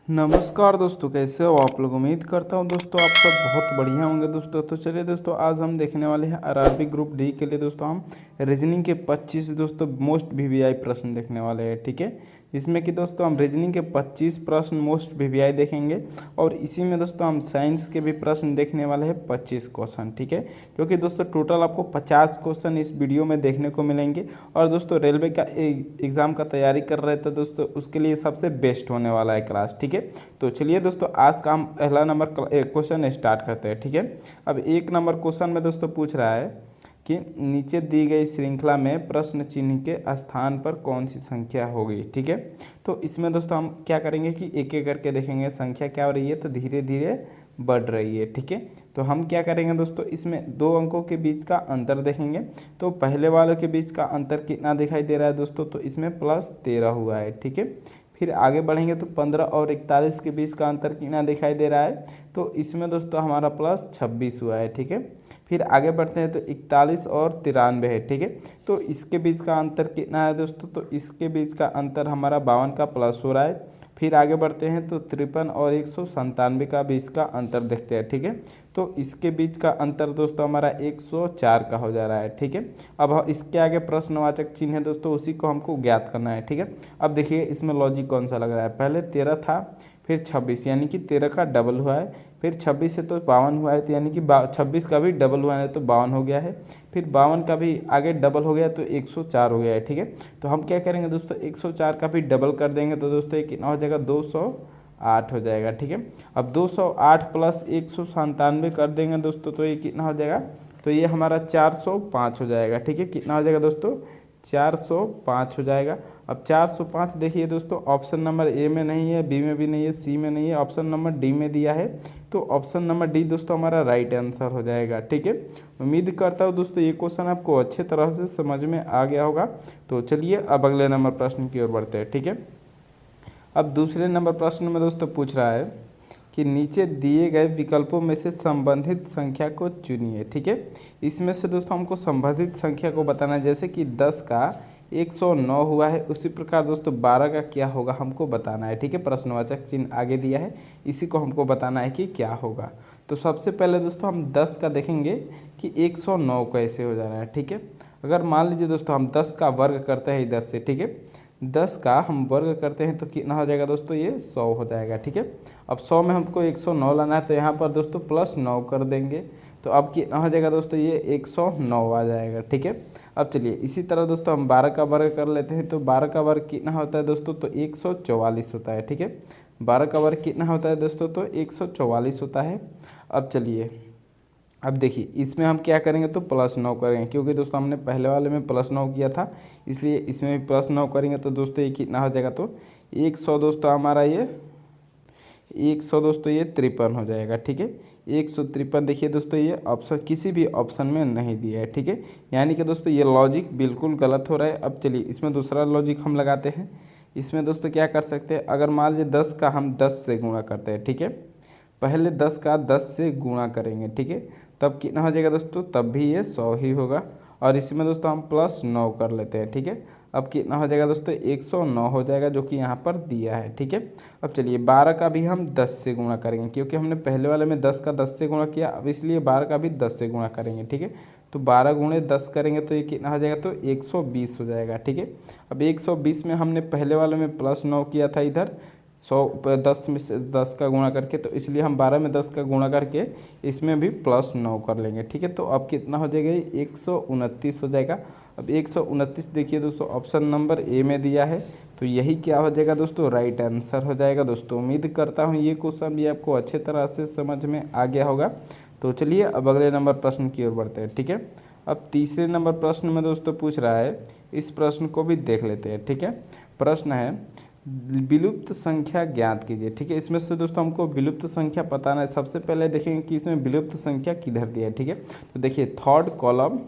नमस्कार दोस्तों, कैसे हो आप लोग। उम्मीद करता हूँ दोस्तों आप सब बहुत बढ़िया होंगे दोस्तों। तो चलिए दोस्तों, आज हम देखने वाले हैं आरआरबी ग्रुप डी के लिए दोस्तों हम रीजनिंग के 25 दोस्तों मोस्ट वीवीआई प्रश्न देखने वाले हैं। ठीक है, जिसमें कि दोस्तों हम रीजनिंग के 25 प्रश्न मोस्ट वीवीआई देखेंगे और इसी में दोस्तों हम साइंस के भी प्रश्न देखने वाले हैं 25 क्वेश्चन। ठीक है, क्योंकि दोस्तों टोटल आपको 50 क्वेश्चन इस वीडियो में देखने को मिलेंगे। और दोस्तों रेलवे का एग्ज़ाम का तैयारी कर रहे थे दोस्तों, उसके लिए सबसे बेस्ट होने वाला है क्लास। ठीक है, तो चलिए दोस्तों, आज का हम पहला नंबर क्वेश्चन स्टार्ट करते हैं। ठीक है, अब एक नंबर क्वेश्चन में दोस्तों पूछ रहा है कि नीचे दी गई श्रृंखला में प्रश्न चिन्ह के स्थान पर कौन सी संख्या होगी। ठीक है, तो इसमें दोस्तों हम क्या करेंगे कि एक एक करके देखेंगे संख्या क्या हो रही है, तो धीरे धीरे बढ़ रही है। ठीक है, तो हम क्या करेंगे दोस्तों, इसमें दो अंकों के बीच का अंतर देखेंगे। तो पहले वालों के बीच का अंतर कितना दिखाई दे रहा है दोस्तों, तो इसमें +13 हुआ है। ठीक है, फिर आगे बढ़ेंगे तो 15 और 41 के बीच का अंतर कितना दिखाई दे रहा है, तो इसमें दोस्तों हमारा +26 हुआ है। ठीक है, फिर आगे बढ़ते हैं तो 41 और 93 है। ठीक है, तो इसके बीच का अंतर कितना है दोस्तों, तो इसके बीच का अंतर हमारा 52 का प्लस हो रहा है। फिर आगे बढ़ते हैं तो 53 और 197 का बीच का अंतर देखते हैं। ठीक है, तो इसके बीच का अंतर दोस्तों हमारा 104 का हो जा रहा है। ठीक है, अब इसके आगे प्रश्नवाचक चिन्ह है दोस्तों, उसी को हमको ज्ञात करना है। ठीक है, अब देखिए इसमें लॉजिक कौन सा लग रहा है, पहले 13 था, फिर 26 यानी कि 13 का डबल हुआ है, फिर 26 से तो 52 हुआ है, तो यानी कि 26 का भी डबल हुआ है तो 52 हो गया है, फिर 52 का भी आगे डबल हो गया तो 104 हो गया है। ठीक है, तो हम क्या करेंगे दोस्तों, 104 का भी डबल कर देंगे तो दोस्तों ये कितना हो जाएगा, 208 हो जाएगा। ठीक है, अब 208 प्लस 197 कर देंगे दोस्तों तो ये कितना हो जाएगा, तो ये हमारा 405 हो जाएगा। ठीक है, कितना हो जाएगा दोस्तों, 405 हो जाएगा। अब 405 देखिए दोस्तों, ऑप्शन नंबर ए में नहीं है, बी में भी नहीं है, सी में नहीं है, ऑप्शन नंबर डी में दिया है। तो ऑप्शन नंबर डी दोस्तों हमारा राइट आंसर हो जाएगा। ठीक है, उम्मीद करता हूँ दोस्तों ये क्वेश्चन आपको अच्छे तरह से समझ में आ गया होगा। तो चलिए अब अगले नंबर प्रश्न की ओर बढ़ते हैं। ठीक है, अब दूसरे नंबर प्रश्न में दोस्तों पूछ रहा है कि नीचे दिए गए विकल्पों में से संबंधित संख्या को चुनिए। ठीक है, इसमें से दोस्तों हमको संबंधित संख्या को बताना है, जैसे कि 10 का 109 हुआ है, उसी प्रकार दोस्तों 12 का क्या होगा हमको बताना है। ठीक है, प्रश्नवाचक चिन्ह आगे दिया है, इसी को हमको बताना है कि क्या होगा। तो सबसे पहले दोस्तों हम 10 का देखेंगे कि 109 कैसे हो जा रहा है। ठीक है, अगर मान लीजिए दोस्तों हम 10 का वर्ग करते हैं इधर से, ठीक है, 10 का हम वर्ग करते हैं तो कितना हो जाएगा दोस्तों, ये 100 हो जाएगा। ठीक है, अब 100 में हमको 109 लाना है तो यहाँ पर दोस्तों +9 कर देंगे, तो अब कितना हो जाएगा दोस्तों, ये 109 आ जाएगा। ठीक है, अब चलिए इसी तरह दोस्तों हम 12 का वर्ग कर लेते हैं, तो 12 का वर्ग कितना होता है दोस्तों, तो 144 होता है। ठीक है, 12 का वर्ग कितना होता है दोस्तों, तो 144 होता है। अब चलिए, अब देखिए इसमें हम क्या करेंगे तो +9 करेंगे, क्योंकि दोस्तों हमने पहले वाले में +9 किया था, इसलिए इसमें भी +9 करेंगे तो दोस्तों ये कितना हो जाएगा, तो 100 दोस्तों हमारा ये 100 दोस्तों ये 53 हो जाएगा। ठीक है, 153 देखिए दोस्तों, ये ऑप्शन किसी भी ऑप्शन में नहीं दिया है। ठीक है, यानी कि दोस्तों ये लॉजिक बिल्कुल गलत हो रहा है। अब चलिए इसमें दूसरा लॉजिक हम लगाते हैं। इसमें दोस्तों क्या कर सकते हैं, अगर मान लीजिए 10 का हम 10 से गुणा करते हैं। ठीक है, पहले 10 का 10 से गुणा करेंगे। ठीक है, तब कितना हो जाएगा दोस्तों, तब भी ये 100 ही होगा। और इसमें दोस्तों हम +9 कर लेते हैं। ठीक है, अब कितना हो जाएगा दोस्तों, 109 हो जाएगा, जो कि यहाँ पर दिया है। ठीक है, अब चलिए 12 का भी हम 10 से गुणा करेंगे, क्योंकि हमने पहले वाले में 10 का 10 से गुणा किया, अब इसलिए 12 का भी 10 से गुणा करेंगे। ठीक है, तो 12 गुणे 10 करेंगे तो ये कितना हो जाएगा, तो 120 हो जाएगा। ठीक है, अब 120 में हमने पहले वाले में +9 किया था इधर 100 10 में से 10 का गुणा करके, तो इसलिए हम 12 में 10 का गुणा करके इसमें भी +9 कर लेंगे। ठीक है, तो अब कितना हो जाएगा, 129 हो जाएगा। अब 129 देखिए दोस्तों, ऑप्शन नंबर ए में दिया है, तो यही क्या हो जाएगा दोस्तों, राइट आंसर हो जाएगा। दोस्तों उम्मीद करता हूँ ये क्वेश्चन भी आपको अच्छे तरह से समझ में आ गया होगा। तो चलिए अब अगले नंबर प्रश्न की ओर बढ़ते हैं। ठीक है, अब तीसरे नंबर प्रश्न में दोस्तों पूछ रहा है, इस प्रश्न को भी देख लेते हैं। ठीक है, प्रश्न है विलुप्त संख्या ज्ञात कीजिए। ठीक है, इसमें से दोस्तों हमको विलुप्त संख्या बताना है। सबसे पहले देखेंगे कि इसमें विलुप्त संख्या किधर दिया है। ठीक है, तो देखिए थर्ड कॉलम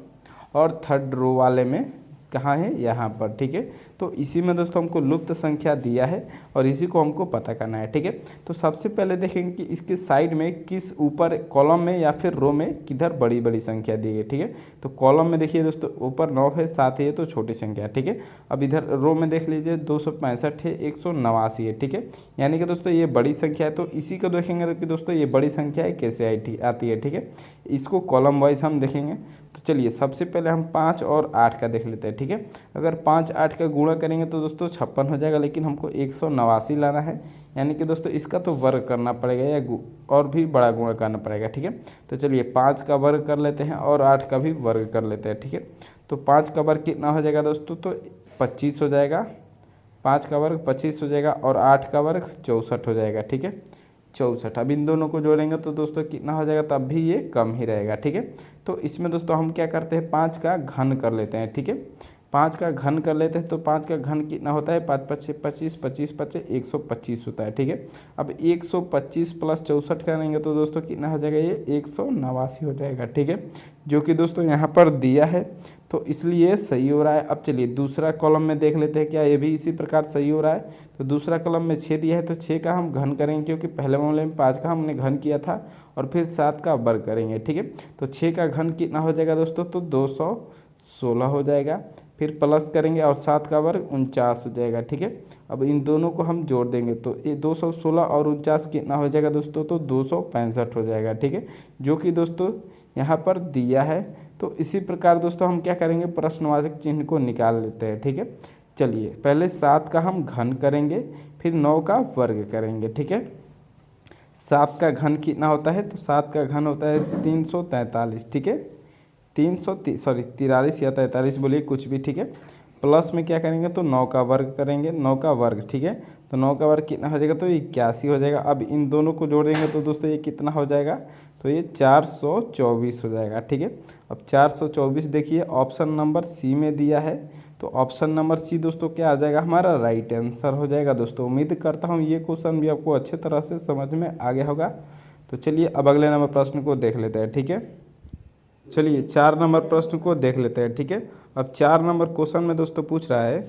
और थर्ड रो वाले में कहाँ है, यहाँ पर। ठीक है, तो इसी में दोस्तों हमको लुप्त संख्या दिया है और इसी को हमको पता करना है। ठीक है, तो सबसे पहले देखेंगे कि इसके साइड में किस ऊपर कॉलम में या फिर रो में किधर बड़ी बड़ी संख्या दी गई। ठीक है, तो कॉलम में देखिए दोस्तों ऊपर 9 है, 7 है, तो छोटी संख्या है। ठीक है, अब इधर रो में देख लीजिए 265 है, 189 है। ठीक है, यानी कि दोस्तों ये बड़ी संख्या है, तो इसी को देखेंगे तो कि दोस्तों ये बड़ी संख्या है कैसे आती है। ठीक है, इसको कॉलम वाइज हम देखेंगे। तो चलिए सबसे पहले हम 5 और 8 का देख लेते हैं। ठीक है, अगर 5 8 का गुणा करेंगे तो दोस्तों 56 हो जाएगा, लेकिन हमको 189 लाना है, यानी कि दोस्तों इसका तो वर्ग करना पड़ेगा या और भी बड़ा गुणा करना पड़ेगा। ठीक है, तो चलिए 5 का वर्ग कर लेते हैं और 8 का भी वर्ग कर लेते हैं। ठीक है, तो 5 का वर्ग कितना हो जाएगा दोस्तों, तो 25 हो जाएगा। 5 का वर्ग 25 हो जाएगा और 8 का वर्ग 64 हो जाएगा। ठीक है, 64। अब इन दोनों को जोड़ेंगे तो दोस्तों कितना हो जाएगा, तब भी ये कम ही रहेगा। ठीक है, तो इसमें दोस्तों हम क्या करते हैं, 5 का घन कर लेते हैं। ठीक है, 5 का घन कर लेते हैं, तो 5 का घन कितना होता है, 5 5 25, 25 5 125 होता है। ठीक है, अब 125 प्लस 64 करेंगे तो दोस्तों कितना हो जाएगा, ये 189 हो जाएगा। ठीक है, जो कि दोस्तों यहाँ पर दिया है, तो इसलिए सही हो रहा है। अब चलिए दूसरा कॉलम में देख लेते हैं, क्या ये भी इसी प्रकार सही हो रहा है। तो दूसरा कॉलम में 6 दिया है, तो 6 का हम घन करेंगे, क्योंकि पहले मामले में 5 का हमने घन किया था और फिर 7 का वर्ग करेंगे। ठीक है, तो 6 का घन कितना हो जाएगा दोस्तों, तो 216 हो जाएगा, फिर प्लस करेंगे और 7 का वर्ग 49 हो जाएगा। ठीक है, अब इन दोनों को हम जोड़ देंगे तो ये 216 और 49 कितना हो जाएगा दोस्तों, तो 265 हो जाएगा। ठीक है, जो कि दोस्तों यहाँ पर दिया है। तो इसी प्रकार दोस्तों हम क्या करेंगे, प्रश्नवाचक चिन्ह को निकाल लेते हैं। ठीक है, चलिए पहले 7 का हम घन करेंगे, फिर 9 का वर्ग करेंगे। ठीक है, 7 का घन कितना होता है, तो 7 का घन होता है 343। ठीक है, 43 या 43 बोलिए कुछ भी। ठीक है, प्लस में क्या करेंगे, तो 9 का वर्ग करेंगे, 9 का वर्ग। ठीक है, तो 9 का वर्ग कितना हो जाएगा, तो 81 हो जाएगा। अब इन दोनों को जोड़ देंगे तो दोस्तों ये कितना हो जाएगा, तो ये 424 हो जाएगा। ठीक है, अब 424 देखिए ऑप्शन नंबर सी में दिया है, तो ऑप्शन नंबर सी दोस्तों क्या आ जाएगा, हमारा राइट आंसर हो जाएगा। दोस्तों उम्मीद करता हूँ ये क्वेश्चन भी आपको अच्छे तरह से समझ में आ गया होगा। तो चलिए अब अगले नंबर प्रश्न को देख लेते हैं। ठीक है, चलिए 4 नंबर प्रश्न को देख लेते हैं। ठीक है, अब 4 नंबर क्वेश्चन में दोस्तों पूछ रहा है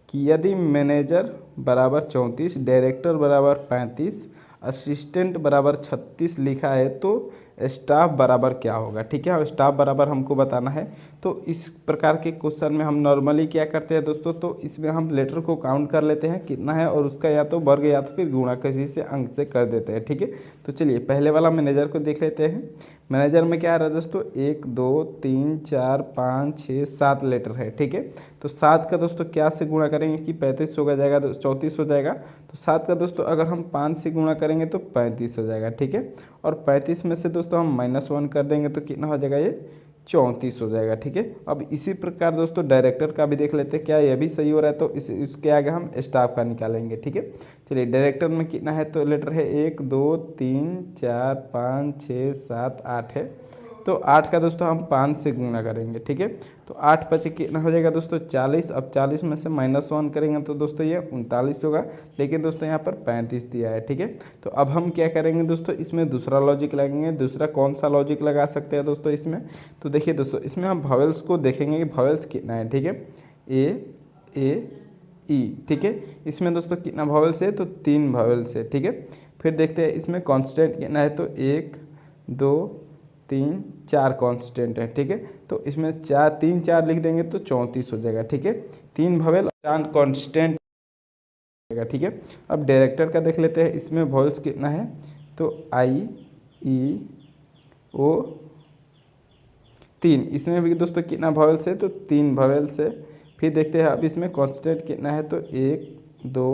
कि यदि मैनेजर बराबर 34, डायरेक्टर बराबर 35, असिस्टेंट बराबर 36 लिखा है तो स्टाफ बराबर क्या होगा। ठीक है, और स्टाफ बराबर हमको बताना है। तो इस प्रकार के क्वेश्चन में हम नॉर्मली क्या करते हैं दोस्तों, तो इसमें हम लेटर को काउंट कर लेते हैं कितना है और उसका या तो वर्ग या तो फिर गुणा किसी से अंक से कर देते हैं। ठीक है, तो चलिए पहले वाला मैनेजर को देख लेते हैं। मैनेजर में क्या आ रहा है दोस्तों, 1 2 3 4 5 6 7 लेटर है। ठीक है, तो 7 का दोस्तों क्या से गुणा करेंगे कि 35 हो जाएगा, 34 हो जाएगा। तो 7 का दोस्तों अगर हम 5 से गुणा करेंगे तो 35 हो जाएगा। ठीक है, और 35 में से दोस्तों हम -1 कर देंगे तो कितना हो जाएगा, ये 34 हो जाएगा। ठीक है, अब इसी प्रकार दोस्तों डायरेक्टर का भी देख लेते हैं, क्या यह भी सही हो रहा है, तो इसके आगे हम स्टाफ का निकालेंगे। ठीक है, चलिए डायरेक्टर में कितना है, तो लेटर है 1 2 3 4 5 6 7 8 है। तो 8 का दोस्तों हम 5 से गुणा करेंगे। ठीक है, तो 8 5 कितना हो जाएगा दोस्तों, 40। अब 40 में से -1 करेंगे तो दोस्तों ये 39 होगा, लेकिन दोस्तों यहाँ पर 35 दिया है। ठीक है, तो अब हम क्या करेंगे दोस्तों, इसमें दूसरा लॉजिक लगाएंगे। दूसरा कौन सा लॉजिक लगा सकते हैं दोस्तों इसमें, तो देखिए दोस्तों इसमें हम वॉवेल्स को देखेंगे कि वॉवेल्स कितना है। ठीक है, ए ई। ठीक है, इसमें दोस्तों कितना वॉवेल्स है, तो 3 वॉवेल्स है। ठीक है, फिर देखते हैं इसमें कॉन्स्टेंट कितना है, तो 1 2 3 4 कांस्टेंट है। ठीक है, तो इसमें 3 4 लिख देंगे तो 34 हो जाएगा। ठीक है, 3 वॉवेल 4 कांस्टेंट हो जाएगा। ठीक है, अब डायरेक्टर का देख लेते हैं, इसमें वॉवेल्स कितना है, तो आई ई ओ 3। इसमें भी दोस्तों कितना वॉवेल्स है, तो 3 वॉवेल्स है। फिर देखते हैं अब इसमें कांस्टेंट कितना है, तो 1 2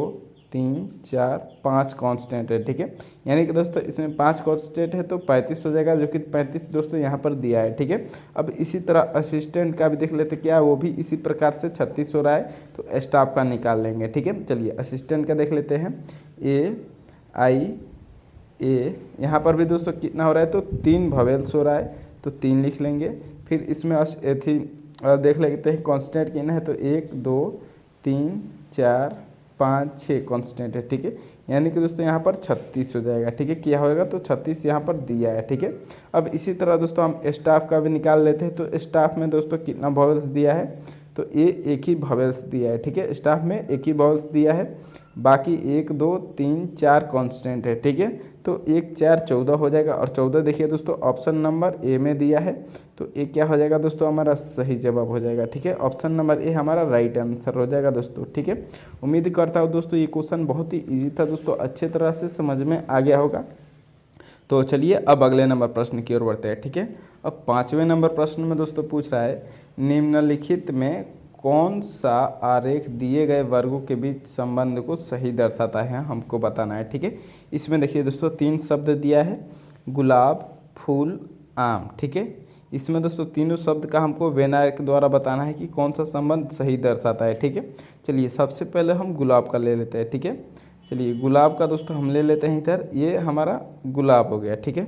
3 4 5 कांस्टेंट है। ठीक है, यानी कि दोस्तों इसमें 5 कांस्टेंट है तो 35 हो जाएगा, जो कि 35 दोस्तों यहाँ पर दिया है। ठीक है, अब इसी तरह असिस्टेंट का भी देख लेते क्या, वो भी इसी प्रकार से 36 हो रहा है, तो स्टाफ का निकाल लेंगे। ठीक है, चलिए असिस्टेंट का देख लेते हैं, ए यहाँ पर भी दोस्तों कितना हो रहा है, तो 3 वॉवेल्स हो रहा है, तो 3 लिख लेंगे। फिर इसमें देख लेते हैं कांस्टेंट कितना है, तो 1 2 3 4 5 6 कांस्टेंट है। ठीक है, यानी कि दोस्तों यहाँ पर 36 हो जाएगा। ठीक है, क्या होगा, तो 36 यहाँ पर दिया है। ठीक है, अब इसी तरह दोस्तों हम स्टाफ का भी निकाल लेते हैं। तो स्टाफ में दोस्तों कितना वॉवेल्स दिया है, तो ये एक ही वॉवेल्स दिया है, ठीक है, स्टाफ में एक ही वॉवेल्स दिया है, बाकी 1 2 3 4 कांस्टेंट है, ठीक है। तो 1 4 14 हो जाएगा, और 14 देखिए दोस्तों ऑप्शन नंबर ए में दिया है, तो ये क्या हो जाएगा दोस्तों हमारा सही जवाब हो जाएगा, ठीक है। ऑप्शन नंबर ए हमारा राइट आंसर हो जाएगा दोस्तों, ठीक है। उम्मीद करता हूँ दोस्तों ये क्वेश्चन बहुत ही ईजी था दोस्तों, अच्छे तरह से समझ में आ गया होगा। तो चलिए अब अगले नंबर प्रश्न की ओर बढ़ते हैं, ठीक है। अब 5वें नंबर प्रश्न में दोस्तों पूछ रहा है, निम्नलिखित में कौन सा आरेख दिए गए वर्गों के बीच संबंध को सही दर्शाता है, हमको बताना है, ठीक है। इसमें देखिए दोस्तों 3 शब्द दिया है, गुलाब, फूल, आम, ठीक है। इसमें दोस्तों तीनों शब्द का हमको वेन आरेख द्वारा बताना है कि कौन सा संबंध सही दर्शाता है, ठीक है। चलिए सबसे पहले हम गुलाब का ले लेते हैं, ठीक है। चलिए गुलाब का दोस्तों हम ले लेते हैं इधर, ये हमारा गुलाब हो गया, ठीक है।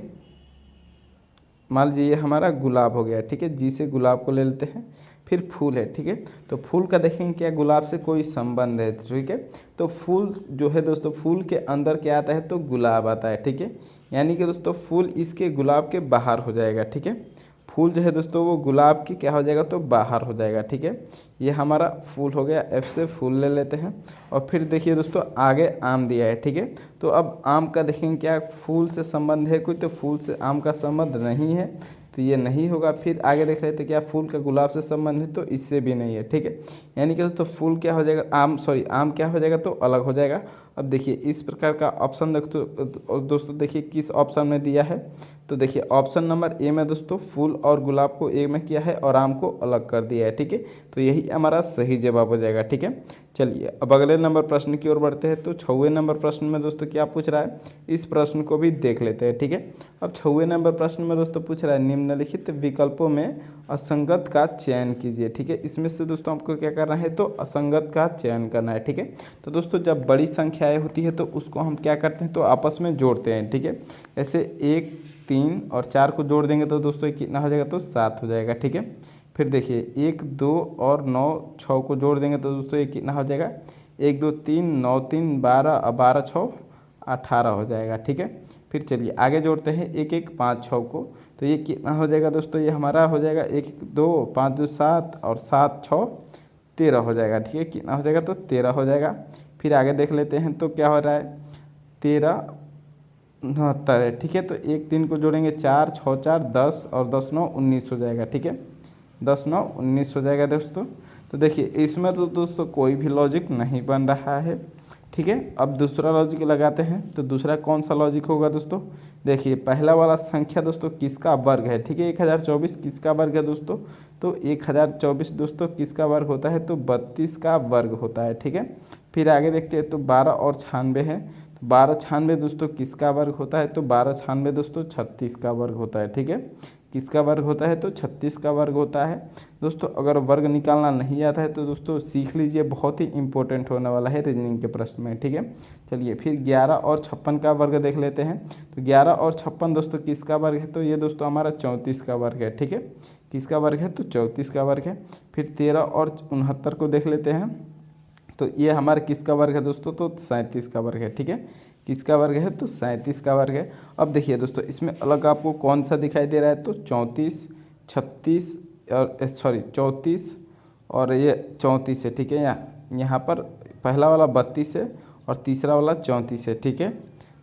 मान लीजिए ये हमारा गुलाब हो गया, ठीक है, जी से गुलाब को ले लेते हैं। फिर फूल है, ठीक है, तो फूल का देखेंगे क्या गुलाब से कोई संबंध है, ठीक है। तो फूल जो है दोस्तों, फूल के अंदर क्या आता है तो गुलाब आता है, ठीक है। यानी कि दोस्तों फूल इसके गुलाब के बाहर हो जाएगा, ठीक है। फूल जो है दोस्तों वो गुलाब की क्या हो जाएगा तो बाहर हो जाएगा, ठीक है। ये हमारा फूल हो गया, एफ से फूल ले लेते हैं। और फिर देखिए दोस्तों आगे आम दिया है, ठीक है। तो अब आम का देखेंगे क्या फूल से संबंध है कोई, तो फूल से आम का संबंध नहीं है, तो ये नहीं होगा। फिर आगे देख रहे थे क्या फूल का गुलाब से संबंध है, तो इससे भी नहीं है, ठीक है। यानी कि दोस्तों फूल क्या हो जाएगा, आम क्या हो जाएगा तो अलग हो जाएगा। अब देखिए इस प्रकार का ऑप्शन दोस्तों देखिए किस ऑप्शन में दिया है, तो देखिए ऑप्शन नंबर ए में दोस्तों फूल और गुलाब को एक में किया है और आम को अलग कर दिया है, ठीक है। तो यही हमारा सही जवाब हो जाएगा, ठीक है। चलिए अब अगले नंबर प्रश्न की ओर बढ़ते हैं। तो 6वें नंबर प्रश्न में दोस्तों क्या पूछ रहा है, इस प्रश्न को भी देख लेते हैं, ठीक है। अब 6वें नंबर प्रश्न में दोस्तों पूछ रहा है, निम्नलिखित विकल्पों में असंगत का चयन कीजिए, ठीक है। इसमें से दोस्तों हमको क्या करना है तो असंगत का चयन करना है, ठीक है। तो दोस्तों जब बड़ी संख्याएँ होती है तो उसको हम क्या करते हैं तो आपस में जोड़ते हैं, ठीक है। ऐसे 1 3 और 4 को जोड़ देंगे तो दोस्तों कितना हो जाएगा तो 7 हो जाएगा, ठीक है। फिर देखिए 1 2 और 9 6 को जोड़ देंगे तो दोस्तों ये कितना हो जाएगा 1 2 3 9 3 12 और 12 6 18 हो जाएगा, ठीक है। फिर चलिए आगे जोड़ते हैं 1 1 5 6 को, तो ये कितना हो जाएगा दोस्तों, ये हमारा हो जाएगा 1 2 5 2 7 और 7 6 13 हो जाएगा, ठीक है। कितना हो जाएगा तो 13 हो जाएगा। फिर आगे देख लेते हैं तो क्या हो रहा है 13 69 है, ठीक है। तो 1 3 को जोड़ेंगे 4 6 4 10 और 10 9 19 हो जाएगा, ठीक है। 10 9 19 हो जाएगा दोस्तों। तो देखिए इसमें तो दोस्तों कोई भी लॉजिक नहीं बन रहा है, ठीक है। अब दूसरा लॉजिक लगाते हैं, तो दूसरा कौन सा लॉजिक होगा दोस्तों, देखिए पहला वाला संख्या दोस्तों किसका वर्ग है, ठीक है। 1024 किसका वर्ग है दोस्तों, तो 1024 दोस्तों किसका वर्ग होता है तो 32 का वर्ग होता है, ठीक है। फिर आगे देखते हैं तो 12 और 96 है, तो 12 96 दोस्तों किसका वर्ग होता है तो 12 96 दोस्तों 36 का वर्ग होता है, ठीक है। किसका वर्ग होता है तो 36 का वर्ग होता है दोस्तों। अगर वर्ग निकालना नहीं आता है तो दोस्तों सीख लीजिए, बहुत ही इंपॉर्टेंट होने वाला है रीजनिंग के प्रश्न में, ठीक है। चलिए फिर 11 और 56 का वर्ग देख लेते हैं, तो 11 और 56 दोस्तों किसका वर्ग है तो ये दोस्तों हमारा 34 का वर्ग है, ठीक है। किसका वर्ग है तो 34 का वर्ग है। फिर 13 और 69 को देख लेते हैं, तो ये हमारा किसका वर्ग है दोस्तों तो 37 का वर्ग है, ठीक है। किसका वर्ग है तो 37 का वर्ग है। अब देखिए दोस्तों इसमें अलग आपको कौन सा दिखाई दे रहा है तो 34 36 और 34 और ये 34 है, ठीक है। यहाँ पर पहला वाला 32 है और तीसरा वाला 34 है, ठीक है।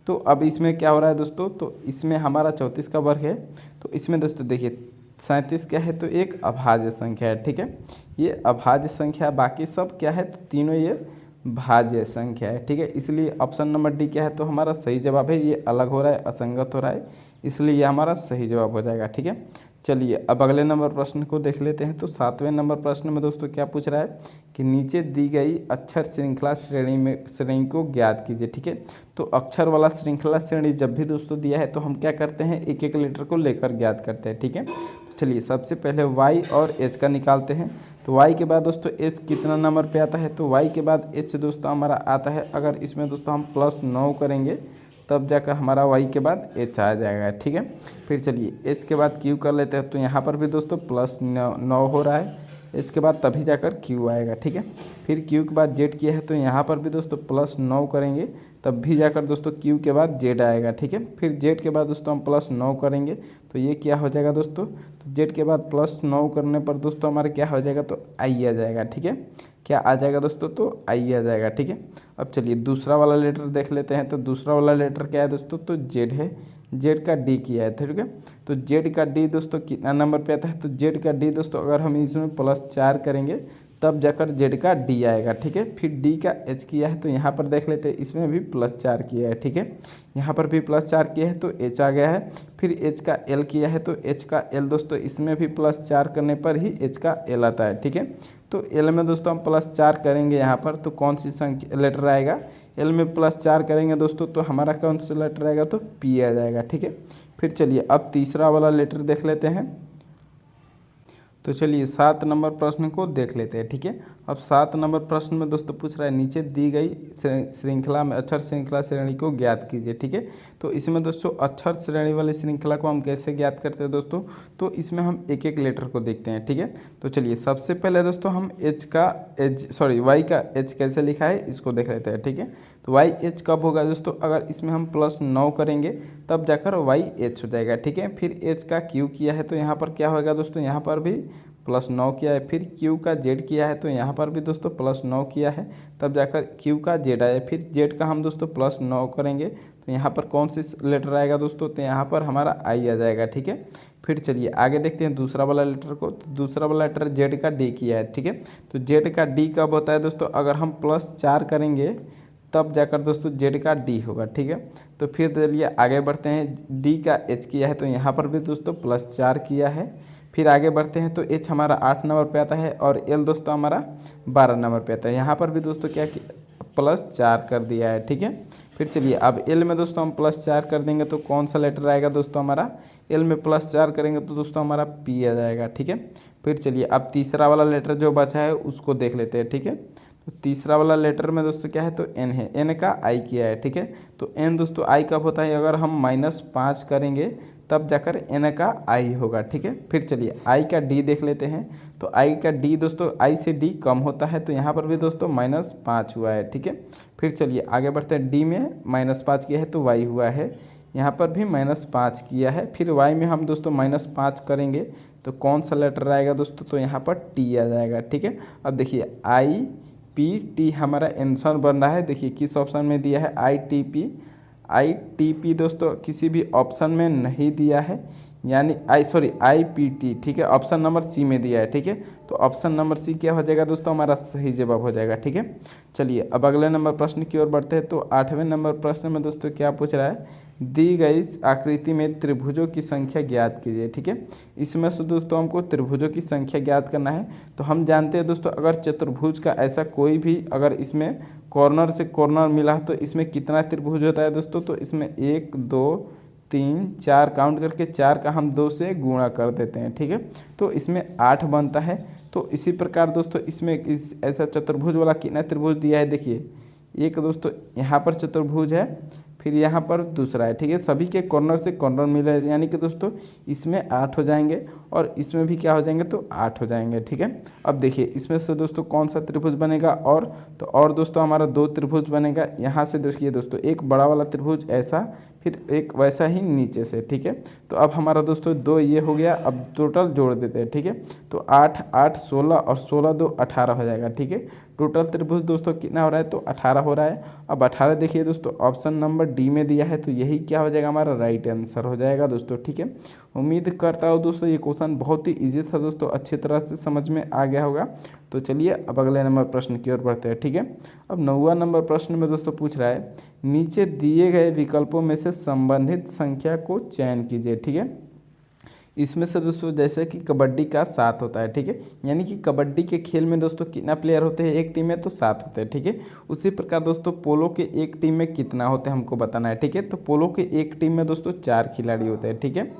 तो अब इसमें क्या हो रहा है दोस्तों, तो इसमें हमारा 34 का वर्ग है, तो इसमें दोस्तों देखिए 37 क्या है तो एक अभाज्य संख्या है, ठीक है। ये अभाज्य संख्या, बाकी सब क्या है तो तीनों ये भाज्य संख्या है, ठीक है। इसलिए ऑप्शन नंबर डी क्या है तो हमारा सही जवाब है, ये अलग हो रहा है असंगत हो रहा है, इसलिए ये हमारा सही जवाब हो जाएगा, ठीक है। चलिए अब अगले नंबर प्रश्न को देख लेते हैं। तो 7वें नंबर प्रश्न में दोस्तों क्या पूछ रहा है कि नीचे दी गई अक्षर श्रृंखला श्रेणी को ज्ञात कीजिए, ठीक है। तो अक्षर वाला श्रृंखला श्रेणी जब भी दोस्तों दिया है तो हम क्या करते हैं एक एक लेटर को लेकर ज्ञात करते हैं, ठीक है। चलिए सबसे पहले y और h का निकालते हैं। तो y के बाद दोस्तों h कितना नंबर पे आता है तो y के बाद h दोस्तों हमारा आता है, अगर इसमें दोस्तों हम +9 करेंगे तब जाकर हमारा y के बाद h आ जाएगा, ठीक है। फिर चलिए h के बाद q कर लेते हैं, तो यहाँ पर भी दोस्तों +9 हो रहा है, h के बाद तभी जाकर q आएगा, ठीक है। फिर q के बाद z किया है तो यहाँ पर भी दोस्तों +9 करेंगे तब भी जाकर दोस्तों क्यू के बाद जेड आएगा, ठीक है। फिर जेड के बाद दोस्तों हम +9 करेंगे तो ये क्या हो जाएगा दोस्तों, तो जेड के बाद +9 करने पर दोस्तों हमारा क्या हो जाएगा, तो आई आ जाएगा, ठीक है। क्या आ जाएगा दोस्तों, तो आई आ जाएगा, ठीक है। अब चलिए दूसरा वाला लेटर देख लेते हैं। तो दूसरा वाला लेटर क्या है दोस्तों, तो जेड है। जेड का डी किया है, ठीक है। तो जेड का डी दोस्तों कितना नंबर पे आता है, तो जेड का डी दोस्तों अगर हम इसमें +4 करेंगे तब जाकर जेड का डी आएगा, ठीक है। फिर डी का एच किया है तो यहाँ पर देख लेते हैं, इसमें भी +4 किया है, ठीक है। यहाँ पर भी +4 किया है तो एच आ गया है। फिर एच का एल किया है तो एच का एल दोस्तों इसमें भी +4 करने पर ही एच का एल आता है, ठीक है। तो एल में दोस्तों हम +4 करेंगे यहाँ पर तो कौन सी संख्या लेटर आएगा, एल में +4 करेंगे दोस्तों तो हमारा कौन सा लेटर आएगा, तो पी आ जाएगा, ठीक है। फिर चलिए अब तीसरा वाला लेटर देख लेते हैं। तो चलिए 7 नंबर प्रश्न को देख लेते हैं, ठीक है। अब 7 नंबर प्रश्न में दोस्तों पूछ रहा है नीचे दी गई श्रृंखला में अक्षर श्रृंखला श्रेणी को ज्ञात कीजिए, ठीक है। तो इसमें दोस्तों अक्षर श्रेणी वाली श्रृंखला को हम कैसे ज्ञात करते हैं दोस्तों, तो इसमें हम एक एक लेटर को देखते हैं, ठीक है। तो चलिए सबसे पहले दोस्तों हम वाई का एच कैसे लिखा है इसको देख लेते हैं, ठीक है। तो वाई एच कब होगा दोस्तों, अगर इसमें हम +9 करेंगे तब जाकर वाई एच हो जाएगा, ठीक है। फिर एच का क्यू किया है तो यहाँ पर क्या होगा दोस्तों, यहाँ पर भी +9 किया है। फिर क्यू का जेड किया है तो यहाँ पर भी दोस्तों +9 किया है तब जाकर क्यू का जेड आया। फिर जेड का हम दोस्तों +9 करेंगे तो यहाँ पर कौन सी लेटर आएगा दोस्तों, तो यहाँ पर हमारा आई आ जाएगा, ठीक है। फिर चलिए आगे देखते हैं दूसरा वाला लेटर को। तो दूसरा वाला लेटर जेड का डी किया है, ठीक है। तो जेड का डी कब होता है दोस्तों, अगर हम +4 करेंगे तब जाकर दोस्तों जेड का डी होगा, ठीक है। तो फिर चलिए आगे बढ़ते हैं, डी का एच किया है तो यहाँ पर भी दोस्तों +4 किया है। फिर आगे बढ़ते हैं तो एच हमारा 8 नंबर पे आता है और एल दोस्तों हमारा 12 नंबर पे आता है। यहाँ पर भी दोस्तों क्या +4 कर दिया है, ठीक है। फिर चलिए अब एल में दोस्तों हम +4 कर देंगे तो कौन सा लेटर आएगा दोस्तों, हमारा एल में +4 करेंगे तो दोस्तों हमारा पी आ जाएगा, ठीक है। फिर चलिए अब तीसरा वाला लेटर जो बचा है उसको देख लेते हैं, ठीक है। तो तीसरा वाला लेटर में दोस्तों क्या है, तो एन है। एन का आई किया है, ठीक है। तो एन दोस्तों आई कब होता है, अगर हम -5 करेंगे तब जाकर एन का आई होगा, ठीक है। फिर चलिए आई का डी देख लेते हैं। तो आई का डी दोस्तों आई से डी कम होता है तो यहाँ पर भी दोस्तों -5 हुआ है, ठीक है। फिर चलिए आगे बढ़ते हैं, डी में -5 किया है तो वाई हुआ है, यहाँ पर भी -5 किया है। फिर वाई में हम दोस्तों -5 करेंगे तो कौन सा लेटर आएगा दोस्तों, तो यहाँ पर टी आ जाएगा, ठीक है। अब देखिए आई पी टी हमारा आंसर बन रहा है, देखिए किस ऑप्शन में दिया है, आई टी पी दोस्तों किसी भी ऑप्शन में नहीं दिया है, यानी आई पी टी, ठीक है। ऑप्शन नंबर सी में दिया है, ठीक है। तो ऑप्शन नंबर सी क्या हो जाएगा दोस्तों, हमारा सही जवाब हो जाएगा, ठीक है। चलिए अब अगले नंबर प्रश्न की ओर बढ़ते हैं। तो 8वें नंबर प्रश्न में दोस्तों क्या पूछ रहा है, दी गई आकृति में त्रिभुजों की संख्या ज्ञात कीजिए, ठीक है। इसमें से दोस्तों हमको त्रिभुजों की संख्या ज्ञात करना है। तो हम जानते हैं दोस्तों अगर चतुर्भुज का ऐसा कोई भी अगर इसमें कॉर्नर से कॉर्नर मिला तो इसमें कितना त्रिभुज होता है दोस्तों, तो इसमें 1 2 3 4 काउंट करके 4 का हम 2 से गुणा कर देते हैं, ठीक है। तो इसमें 8 बनता है। तो इसी प्रकार दोस्तों इसमें ऐसा चतुर्भुज वाला कितना त्रिभुज दिया है, देखिए एक दोस्तों यहाँ पर चतुर्भुज है, फिर यहाँ पर दूसरा है, ठीक है। सभी के कॉर्नर से कॉर्नर मिले यानी कि दोस्तों इसमें 8 हो जाएंगे और इसमें भी क्या हो जाएंगे, तो 8 हो जाएंगे, ठीक है। अब देखिए इसमें से दोस्तों कौन सा त्रिभुज बनेगा, और दोस्तों हमारा 2 त्रिभुज बनेगा। यहाँ से देखिए दोस्तों एक बड़ा वाला त्रिभुज ऐसा, फिर एक वैसा ही नीचे से, ठीक है। तो अब हमारा दोस्तों 2 ये हो गया, अब टोटल जोड़ देते हैं, ठीक है। तो 8 8 16 और 16 2 18 हो जाएगा, ठीक है। टोटल त्रिभुज दोस्तों कितना हो रहा है, तो 18 हो रहा है। अब 18 देखिए दोस्तों ऑप्शन नंबर डी में दिया है तो यही क्या हो जाएगा, हमारा राइट आंसर हो जाएगा दोस्तों, ठीक है। उम्मीद करता हूँ दोस्तों ये क्वेश्चन बहुत ही ईजी था दोस्तों, अच्छी तरह से समझ में आ गया होगा। तो चलिए अब अगले नंबर प्रश्न की ओर बढ़ते हैं, ठीक है। अब 9वां नंबर प्रश्न में दोस्तों पूछ रहा है नीचे दिए गए विकल्पों में से संबंधित संख्या को चयन कीजिए, ठीक है। इसमें से दोस्तों जैसे कि कबड्डी का 7 होता है, ठीक है। यानी कि कबड्डी के खेल में दोस्तों कितना प्लेयर होते हैं, एक टीम में तो 7 होते हैं, ठीक है। उसी प्रकार दोस्तों पोलो के एक टीम में कितना होते हैं हमको बताना है, ठीक है। तो पोलो के एक टीम में दोस्तों 4 खिलाड़ी होते हैं, ठीक है।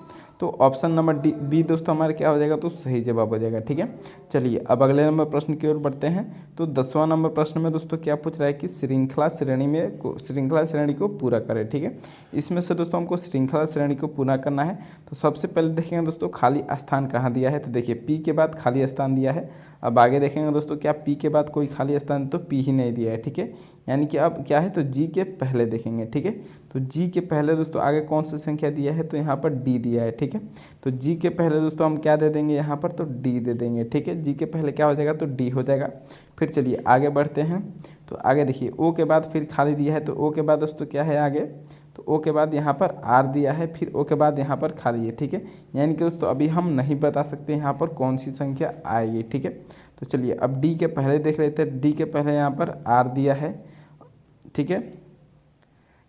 तो ऑप्शन नंबर बी दोस्तों हमारे क्या हो जाएगा, तो सही जवाब हो जाएगा, ठीक है। चलिए अब अगले नंबर प्रश्न की ओर बढ़ते हैं। तो 10वां नंबर प्रश्न में दोस्तों क्या पूछ रहा है कि श्रृंखला श्रेणी को पूरा करें, ठीक है। इसमें से दोस्तों हमको श्रृंखला श्रेणी को पूरा करना है। तो सबसे पहले देखेंगे दोस्तों खाली स्थान कहाँ दिया है, तो देखिए पी के बाद खाली स्थान दिया है। अब आगे देखेंगे दोस्तों क्या पी के बाद कोई खाली स्थान, तो पी ही नहीं दिया है, ठीक है। यानी कि अब क्या है तो जी के पहले देखेंगे, ठीक है। तो जी के पहले दोस्तों आगे कौन सा संख्या दिया है, तो यहाँ पर डी दिया है, ठीक है। तो जी के पहले दोस्तों हम क्या दे देंगे यहाँ पर, तो डी दे देंगे, ठीक है। जी के पहले क्या हो जाएगा, तो डी हो जाएगा। फिर चलिए आगे बढ़ते हैं। तो आगे देखिए ओ के बाद फिर खाली दिया है, तो ओ के बाद दोस्तों क्या है आगे, तो ओ के बाद यहाँ पर आर दिया है, फिर ओ के बाद यहाँ पर खाली है, ठीक है। यानी कि दोस्तों अभी हम नहीं बता सकते यहाँ पर कौन सी संख्या आएगी, ठीक है। तो चलिए अब डी के पहले देख लेते हैं। डी के पहले यहाँ पर आर दिया है, ठीक है।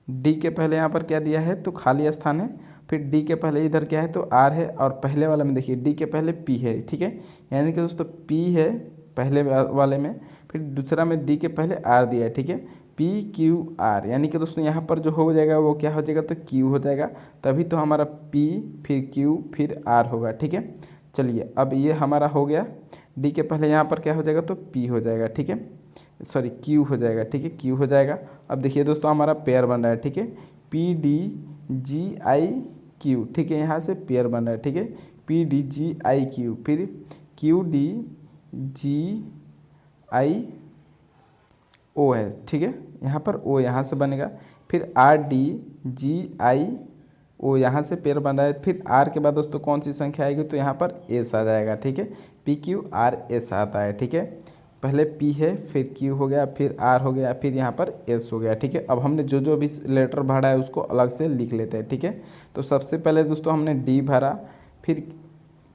डी के पहले यहाँ पर क्या दिया है, तो खाली स्थान है। फिर डी के पहले इधर क्या है, तो आर है, और पहले वाले में देखिए डी के पहले पी है, ठीक है। यानी कि दोस्तों पी है पहले वाले में, फिर दूसरा में डी के पहले आर दिया है, ठीक है। पी क्यू आर, यानी कि दोस्तों यहाँ पर जो हो जाएगा वो क्या हो जाएगा, तो क्यू हो जाएगा। तभी तो हमारा पी फिर क्यू फिर आर होगा, ठीक है। चलिए अब ये हमारा हो गया। डी के पहले यहाँ पर क्या हो जाएगा, तो पी हो जाएगा, ठीक है। सॉरी क्यू हो जाएगा, ठीक है, क्यू हो जाएगा। अब देखिए दोस्तों हमारा पेयर बन रहा है, ठीक है। P D G I Q, ठीक है, यहाँ से पेयर बन रहा है, ठीक है। P D G I Q, फिर क्यू डी जी आई ओ है, ठीक है। यहाँ पर ओ यहाँ से बनेगा। फिर आर डी जी आई ओ यहाँ से पेयर बन रहा है। फिर आर के बाद दोस्तों कौन सी संख्या आएगी, तो यहाँ पर एस आ जाएगा, ठीक है। पी क्यू आर एस आता है, ठीक है। पहले पी है, फिर क्यू हो गया, फिर आर हो गया, फिर यहाँ पर एस हो गया, ठीक है। अब हमने जो जो भी लेटर भरा है उसको अलग से लिख लेते हैं, ठीक है। तो सबसे पहले दोस्तों हमने डी भरा, फिर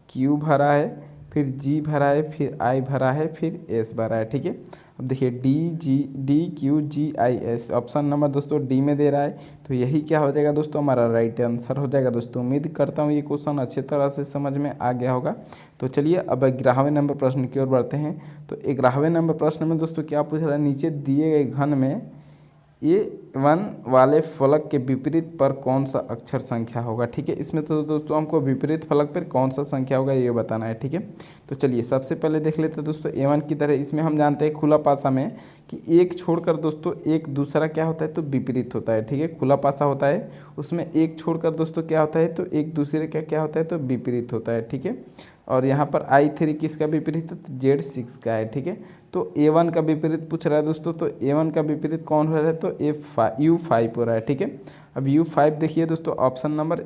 क्यू भरा है, फिर जी भरा है, फिर आई भरा है, फिर एस भरा है, ठीक है। अब देखिए D Q G I S, option number दोस्तों डी में दे रहा है, तो यही क्या हो जाएगा दोस्तों, हमारा राइट आंसर हो जाएगा दोस्तों। उम्मीद करता हूँ ये क्वेश्चन अच्छी तरह से समझ में आ गया होगा। तो चलिए अब 11वें नंबर प्रश्न की ओर बढ़ते हैं। तो 11वें नंबर प्रश्न में दोस्तों क्या पूछ रहा है, नीचे दिए गए घन में A1 वाले फलक के विपरीत पर कौन सा अक्षर संख्या होगा, ठीक है। इसमें तो दोस्तों हमको विपरीत फलक पर कौन सा संख्या होगा ये बताना है, ठीक है। तो चलिए सबसे पहले देख लेते हैं दोस्तों A1 की तरह। इसमें हम जानते हैं खुला पासा में कि एक छोड़कर दोस्तों एक दूसरा क्या होता है, तो विपरीत होता है, ठीक है। खुला पासा होता है उसमें एक छोड़कर दोस्तों क्या होता है, तो एक दूसरे का क्या होता है, तो विपरीत होता है, ठीक है। और यहाँ पर I3 किसका विपरीत है, तो Z6 का है, ठीक है। तो A1 का विपरीत पूछ रहा है दोस्तों, तो A1 का विपरीत कौन हो रहा है, तो U5 हो रहा है, ठीक है। अब U5 देखिए दोस्तों ऑप्शन नंबर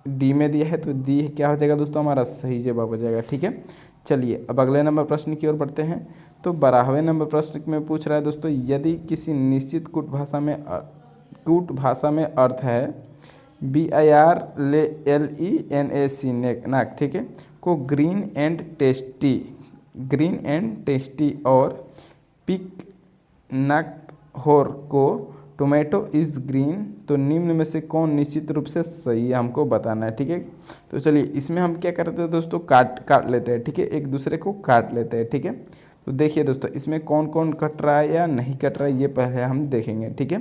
डी में दिया है, तो डी क्या हो जाएगा दोस्तों, हमारा सही जवाब हो जाएगा, ठीक है। चलिए अब अगले नंबर प्रश्न की ओर बढ़ते हैं। तो 12वें नंबर प्रश्न में पूछ रहा है दोस्तों, यदि किसी निश्चित कूट भाषा में अर्थ है BIRLENAC नाक, ठीक है, को ग्रीन एंड टेस्टी और पिक नक होर को टोमेटो इज़ ग्रीन, तो निम्न में से कौन निश्चित रूप से सही है हमको बताना है, ठीक है। तो चलिए इसमें हम क्या करते हैं दोस्तों, काट लेते हैं, ठीक है, एक दूसरे को काट लेते हैं, ठीक है। तो देखिए दोस्तों इसमें कौन कौन कट रहा है या नहीं कट रहा है ये पहले हम देखेंगे, ठीक है।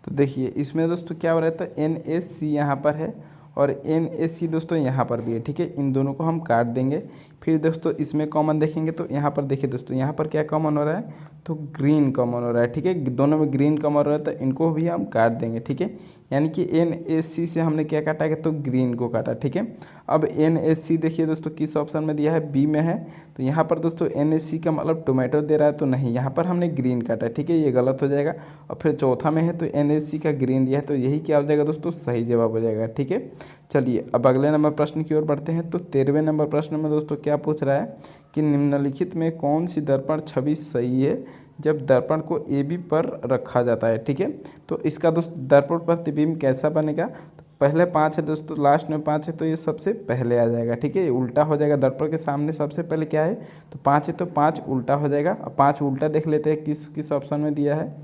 तो देखिए इसमें दोस्तों क्या हो रहा है, तो NAC यहाँ पर है और NAC दोस्तों यहाँ पर भी है, ठीक है। इन दोनों को हम काट देंगे। फिर दोस्तों इसमें कॉमन देखेंगे तो यहाँ पर देखिए दोस्तों, यहाँ पर क्या कॉमन हो रहा है, तो ग्रीन कॉमन हो रहा है, ठीक है। दोनों में ग्रीन कॉमन हो रहा है तो इनको भी हम काट देंगे, ठीक है। यानी कि NAC से हमने क्या काटा है, तो ग्रीन को काटा, ठीक है। अब NAC देखिए दोस्तों किस ऑप्शन में दिया है, बी में है। तो यहाँ पर दोस्तों NAC का मतलब टोमेटो दे रहा है, तो नहीं, यहाँ पर हमने ग्रीन काटा, ठीक है, ये गलत हो जाएगा। और फिर चौथा में है तो NAC का ग्रीन दिया है, तो यही क्या हो जाएगा दोस्तों, सही जवाब हो जाएगा, ठीक है। चलिए अब अगले नंबर प्रश्न की ओर बढ़ते हैं। तो 13वें नंबर प्रश्न में दोस्तों क्या पूछ रहा है कि निम्नलिखित में कौन सी दर्पण छवि सही है जब दर्पण को AB पर रखा जाता है, ठीक है। तो इसका दोस्तों दर्पण प्रतिबिंब कैसा बनेगा, तो पहले 5 है दोस्तों, लास्ट में 5 है, तो ये सबसे पहले आ जाएगा, ठीक है। ये उल्टा हो जाएगा, दर्पण के सामने सबसे पहले क्या है, तो 5 है, तो 5 उल्टा हो जाएगा। अब 5 उल्टा देख लेते हैं किस ऑप्शन में दिया है,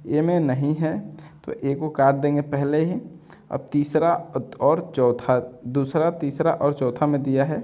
ए में नहीं है, तो ए को काट देंगे पहले ही। अब तीसरा और चौथा, दूसरा तीसरा और चौथा में दिया है,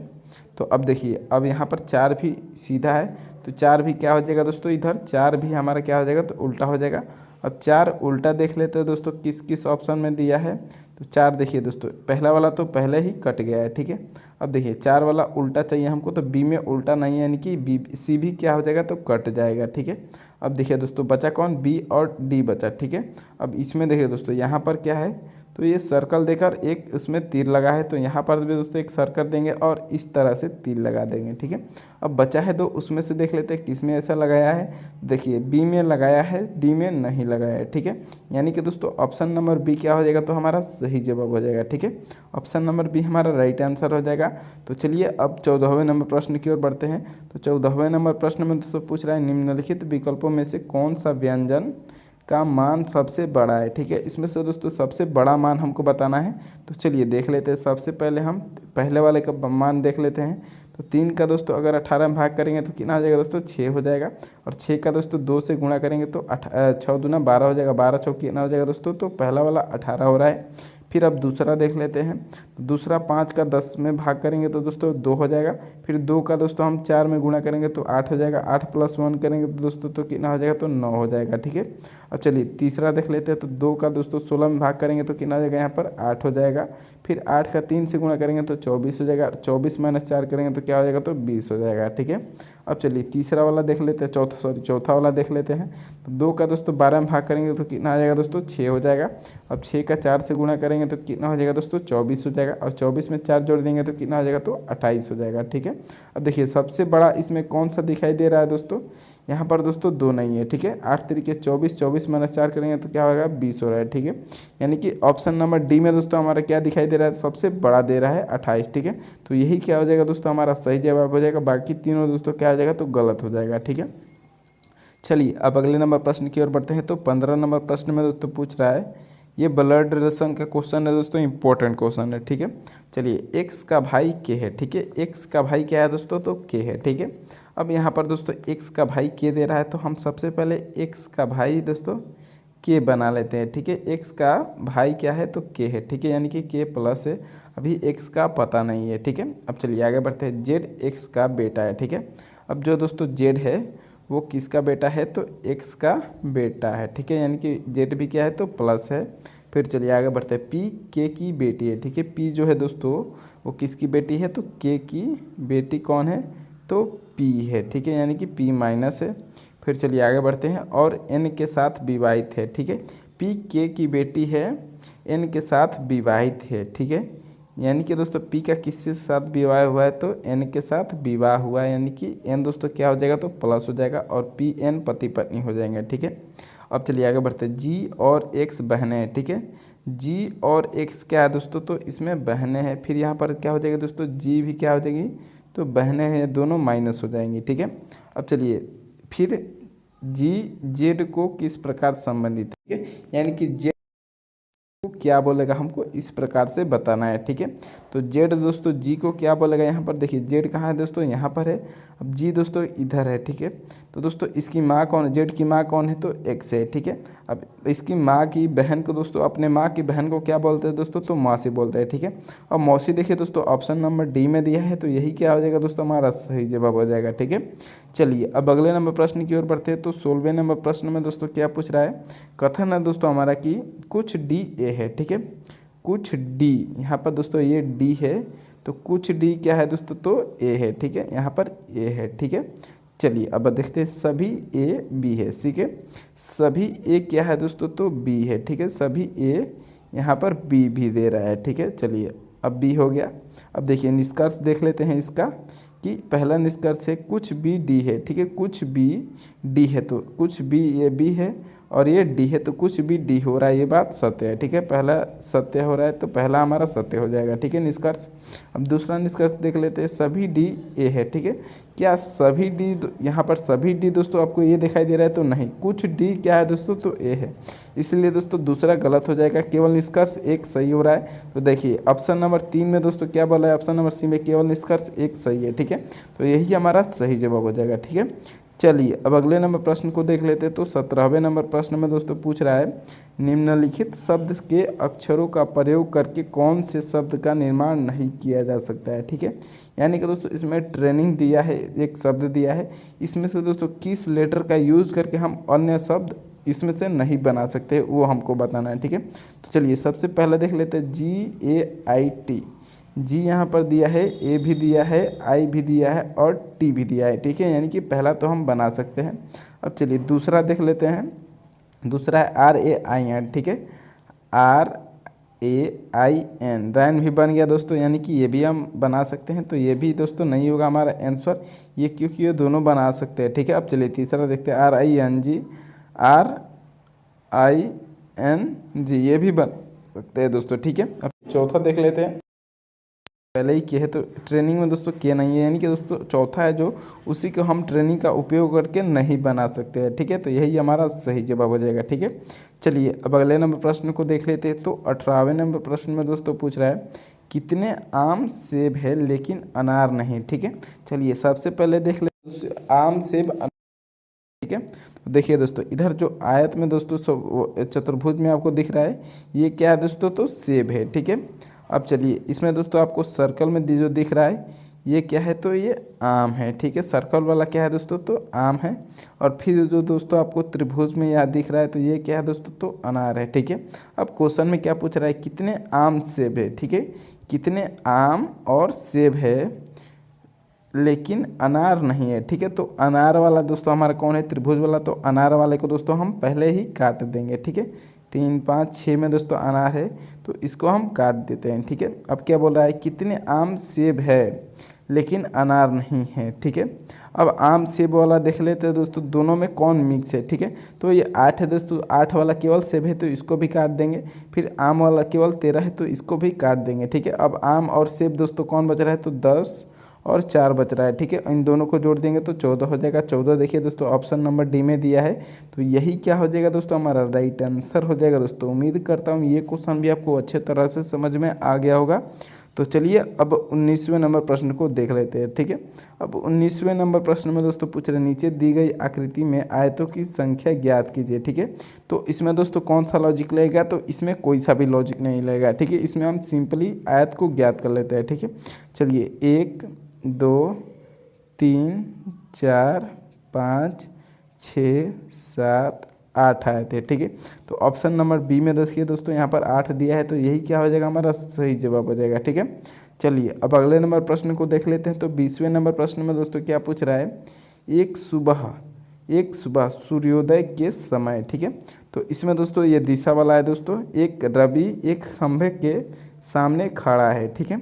तो अब देखिए अब यहाँ पर 4 भी सीधा है, तो 4 भी क्या हो जाएगा दोस्तों, इधर 4 भी हमारा क्या हो जाएगा, तो उल्टा हो जाएगा। अब 4 उल्टा देख लेते हैं दोस्तों किस ऑप्शन में दिया है, तो 4 देखिए दोस्तों पहला वाला तो पहले ही कट गया है, ठीक है। अब देखिए 4 वाला उल्टा चाहिए हमको, तो बी में उल्टा नहीं है, यानी कि बी सी भी क्या हो जाएगा, तो कट जाएगा, ठीक है। अब देखिए दोस्तों बचा कौन, बी और डी बचा, ठीक है। अब इसमें देखिए दोस्तों यहाँ पर क्या है, तो ये सर्कल देकर एक उसमें तीर लगा है, तो यहाँ पर भी दोस्तों एक सर्कल देंगे और इस तरह से तीर लगा देंगे। ठीक है, अब बचा है दो, उसमें से देख लेते हैं किस में ऐसा लगाया है। देखिए बी में लगाया है, डी में नहीं लगाया है। ठीक है, यानी कि दोस्तों ऑप्शन नंबर बी क्या हो जाएगा, तो हमारा सही जवाब हो जाएगा। ठीक है, ऑप्शन नंबर बी हमारा राइट आंसर हो जाएगा। तो चलिए अब 14वें नंबर प्रश्न की ओर बढ़ते हैं। तो 14वें नंबर प्रश्न में दोस्तों पूछ रहा है निम्नलिखित विकल्पों में से कौन सा व्यंजन का मान सबसे बड़ा है। ठीक है, इसमें से दोस्तों सबसे बड़ा मान हमको बताना है। तो चलिए देख लेते हैं। सबसे पहले हम पहले वाले का मान देख लेते हैं। तो 3 का दोस्तों अगर 18 में भाग करेंगे तो कितना हो जाएगा दोस्तों, 6 हो जाएगा। और 6 का दोस्तों 2 से गुणा करेंगे तो 6 दूना 12 हो जाएगा। 12 चौक कितना हो जाएगा दोस्तों, तो पहला वाला 18 हो रहा है। फिर अब दूसरा देख लेते हैं। तो दूसरा 5 का 10 में भाग करेंगे तो दोस्तों 2 हो जाएगा। फिर 2 का दोस्तों हम 4 में गुणा करेंगे तो 8 हो जाएगा। 8 + 1 करेंगे तो दोस्तों तो कितना हो जाएगा, तो 9 हो जाएगा। ठीक है, अब चलिए तीसरा देख लेते हैं। तो 2 का दोस्तों 16 में भाग करेंगे तो कितना हो जाएगा, यहाँ पर 8 हो जाएगा। फिर 8 का 3 से गुणा करेंगे तो 24 हो जाएगा। 24 - 4 करेंगे तो क्या हो जाएगा, तो 20 हो जाएगा। ठीक है, अब चलिए तीसरा वाला देख लेते हैं, चौथा वाला देख लेते हैं। तो 2 का दोस्तों 12 में भाग करेंगे तो कितना आ जाएगा दोस्तों, 6 हो जाएगा। अब 6 का 4 से गुणा करेंगे तो कितना हो जाएगा दोस्तों, 24 हो जाएगा। और 24 में 4 जोड़ देंगे तो कितना हो जाएगा, तो 28 हो जाएगा। ठीक है, अब देखिए सबसे बड़ा इसमें कौन सा दिखाई दे रहा है दोस्तों, यहाँ पर दोस्तों 2 नहीं है। ठीक है, 8 तरीके 24, 24 - 4 करेंगे तो क्या होगा, 20 हो रहा है। ठीक है, यानी कि ऑप्शन नंबर डी में दोस्तों हमारा क्या दिखाई दे रहा है, सबसे बड़ा दे रहा है 28। ठीक है, तो यही क्या हो जाएगा दोस्तों, हमारा सही जवाब हो जाएगा। बाकी तीनों दोस्तों क्या हो जाएगा, तो गलत हो जाएगा। ठीक है, चलिए अब अगले नंबर प्रश्न की ओर बढ़ते हैं। तो 15 नंबर प्रश्न में दोस्तों पूछ रहा है, ये ब्लड रिलेशन का क्वेश्चन है दोस्तों, इंपॉर्टेंट क्वेश्चन है। ठीक है, चलिए एक्स का भाई के है। ठीक है, एक्स का भाई क्या है दोस्तों, तो के है। ठीक है, अब यहाँ पर दोस्तों एक्स का भाई के दे रहा है, तो हम सबसे पहले एक्स का भाई दोस्तों के बना लेते हैं। ठीक है, एक्स का भाई क्या है, तो के है। ठीक है, यानी कि के प्लस है, अभी एक्स का पता नहीं है। ठीक है, अब चलिए आगे बढ़ते हैं। जेड एक्स का बेटा है। ठीक है, अब जो दोस्तों जेड है वो किसका बेटा है, तो एक्स का बेटा है। ठीक है, यानी कि जेड भी क्या है, तो प्लस है। फिर चलिए आगे बढ़ते हैं। पी के की बेटी है। ठीक है, पी जो है दोस्तों वो किसकी बेटी है, तो के की बेटी कौन है, तो पी है। ठीक है, यानी कि पी माइनस है। फिर चलिए आगे बढ़ते हैं। और एन के साथ विवाहित है। ठीक है, पी के की बेटी है, एन के साथ विवाहित है। ठीक है, यानी कि दोस्तों पी का किसके साथ विवाह हुआ है, तो एन के साथ विवाह हुआ है। यानी कि एन दोस्तों क्या हो जाएगा, तो प्लस हो जाएगा और पी एन पति पत्नी हो जाएंगे। ठीक है, अब चलिए आगे बढ़ते हैं। जी और एक्स बहनें हैं। ठीक है, जी और एक्स क्या है दोस्तों, तो इसमें बहनें हैं। फिर यहाँ पर क्या हो जाएगा दोस्तों, जी भी क्या हो जाएगी, तो बहनें हैं, दोनों माइनस हो जाएंगी। ठीक है, अब चलिए फिर जी जेड को किस प्रकार संबंधित है। ठीक है, यानी कि जेड को क्या बोलेगा, हमको इस प्रकार से बताना है। ठीक है, तो जेड दोस्तों जी को क्या बोलेगा, यहाँ पर देखिए जेड कहाँ है दोस्तों, यहाँ पर है। अब जी दोस्तों इधर है। ठीक है, तो दोस्तों इसकी माँ कौन है, जेड की माँ कौन है, तो एक्स है। ठीक है, अब इसकी माँ की बहन को दोस्तों, अपने माँ की बहन को क्या बोलते हैं दोस्तों, तो मौसी बोलते हैं। ठीक है, और मौसी देखिए दोस्तों ऑप्शन नंबर डी में दिया है, तो यही क्या हो जाएगा दोस्तों, हमारा सही जवाब हो जाएगा। ठीक है, चलिए अब अगले नंबर प्रश्न की ओर बढ़ते हैं। तो 16वें नंबर प्रश्न में दोस्तों क्या पूछ रहा है, कथन है दोस्तों हमारा कि कुछ डी ए है। ठीक है, कुछ डी, यहाँ पर दोस्तों ये डी है, तो कुछ डी क्या है दोस्तों, तो ए है। ठीक है, यहाँ पर ए है। ठीक है, चलिए अब देखते हैं। सभी ए बी है। ठीक है, सभी ए क्या है दोस्तों, तो बी है। ठीक है, सभी ए यहाँ पर बी भी दे रहा है। ठीक है, चलिए अब बी हो गया। अब देखिए निष्कर्ष देख लेते हैं इसका, कि पहला निष्कर्ष है कुछ बी डी है। ठीक है, कुछ बी डी है, तो कुछ बी ये बी है और ये डी है, तो कुछ भी डी हो रहा है, ये बात सत्य है। ठीक है, पहला सत्य हो रहा है, तो पहला हमारा सत्य हो जाएगा। ठीक है, निष्कर्ष। अब दूसरा निष्कर्ष देख लेते हैं। सभी डी ए है। ठीक है, क्या सभी डी, यहाँ पर सभी डी दोस्तों आपको ये दिखाई दे रहा है, तो नहीं, कुछ डी क्या है दोस्तों, तो ए है। इसलिए दोस्तों दूसरा गलत हो जाएगा, केवल निष्कर्ष एक सही हो रहा है। तो देखिए ऑप्शन नंबर 3 में दोस्तों क्या बोला है, ऑप्शन नंबर सी में केवल निष्कर्ष एक सही है। ठीक है, तो यही हमारा सही जवाब हो जाएगा। ठीक है, चलिए अब अगले नंबर प्रश्न को देख लेते हैं। तो 17वें नंबर प्रश्न में दोस्तों पूछ रहा है, निम्नलिखित शब्द के अक्षरों का प्रयोग करके कौन से शब्द का निर्माण नहीं किया जा सकता है। ठीक है, यानी कि दोस्तों इसमें ट्रेनिंग दिया है, एक शब्द दिया है, इसमें से दोस्तों किस लेटर का यूज़ करके हम अन्य शब्द इसमें से नहीं बना सकते, वो हमको बताना है। ठीक है, तो चलिए सबसे पहले देख लेते हैं। GAIT, जी यहाँ पर दिया है, ए भी दिया है, आई भी दिया है और टी भी दिया है। ठीक है, यानी कि पहला तो हम बना सकते हैं। अब चलिए दूसरा देख लेते हैं। दूसरा है RAIN। ठीक है, AIN, रैन भी बन गया दोस्तों, यानी कि ये भी हम बना सकते हैं। तो ये भी दोस्तों नहीं होगा हमारा आंसर ये, क्योंकि ये दोनों बना सकते हैं। ठीक है, अब चलिए तीसरा देखते हैं, RING, ये भी बन सकते हैं दोस्तों। ठीक है, अब चौथा देख लेते हैं। पहले ही किए है तो ट्रेनिंग में दोस्तों किए नहीं है, यानी कि दोस्तों चौथा है जो उसी को हम ट्रेनिंग का उपयोग करके नहीं बना सकते हैं। ठीक है, तो यही हमारा सही जवाब हो जाएगा। ठीक है, चलिए अब अगले नंबर प्रश्न को देख लेते हैं। तो 18वें नंबर प्रश्न में दोस्तों पूछ रहा है, कितने आम सेब है लेकिन अनार नहीं। ठीक है, चलिए सबसे पहले देख लेते आम सेब। ठीक है, तो देखिए दोस्तों, इधर जो आयत में दोस्तों चतुर्भुज में आपको दिख रहा है, ये क्या है दोस्तों, तो सेब है। ठीक है, अब चलिए इसमें दोस्तों आपको सर्कल में जो दिख रहा है ये क्या है, तो ये आम है। ठीक है, सर्कल वाला क्या है दोस्तों, तो आम है। और फिर जो दोस्तों आपको त्रिभुज में यहाँ दिख रहा है, तो ये क्या है दोस्तों, तो अनार है। ठीक है, अब क्वेश्चन में क्या पूछ रहा है, कितने आम सेब है। ठीक है, कितने आम और सेब है लेकिन अनार नहीं है। ठीक है, तो अनार वाला दोस्तों हमारा कौन है, त्रिभुज वाला, तो अनार वाले को दोस्तों हम पहले ही काट देंगे। ठीक है, 3, 5, 6 में दोस्तों अनार है, तो इसको हम काट देते हैं। ठीक है, अब क्या बोल रहा है, कितने आम सेब है लेकिन अनार नहीं है। ठीक है, अब आम सेब वाला देख लेते हैं दोस्तों, दोनों में कौन मिक्स है। ठीक है, तो ये 8 है दोस्तों, 8 वाला केवल सेब है तो इसको भी काट देंगे। फिर आम वाला केवल 13 है तो इसको भी काट देंगे। ठीक है, अब आम और सेब दोस्तों कौन बच रहा है, तो 10 और 4 बच रहा है। ठीक है, इन दोनों को जोड़ देंगे तो 14 हो जाएगा। 14 देखिए दोस्तों ऑप्शन नंबर डी में दिया है, तो यही क्या हो जाएगा दोस्तों, हमारा राइट आंसर हो जाएगा दोस्तों। उम्मीद करता हूँ ये क्वेश्चन भी आपको अच्छे तरह से समझ में आ गया होगा। तो चलिए अब 19वें नंबर प्रश्न को देख लेते हैं। ठीक है, अब 19वें नंबर प्रश्न में दोस्तों पूछ रहे, नीचे दी गई आकृति में आयतों की संख्या ज्ञात कीजिए। ठीक है, तो इसमें दोस्तों कौन सा लॉजिक लगेगा, तो इसमें कोई सा भी लॉजिक नहीं लगेगा। ठीक है, इसमें हम सिंपली आयत को ज्ञात कर लेते हैं। ठीक है, चलिए 1, 2, 3, 4, 5, 6, 7, 8 आए थे। ठीक है, तो ऑप्शन नंबर बी में देखिए दोस्तों यहाँ पर 8 दिया है, तो यही क्या हो जाएगा, हमारा सही जवाब हो जाएगा। ठीक है, चलिए अब अगले नंबर प्रश्न को देख लेते हैं। तो 20वें नंबर प्रश्न में दोस्तों क्या पूछ रहा है, एक सुबह सूर्योदय के समय। ठीक है, तो इसमें दोस्तों ये दिशा वाला है दोस्तों, एक रवि एक खंभे के सामने खड़ा है। ठीक है,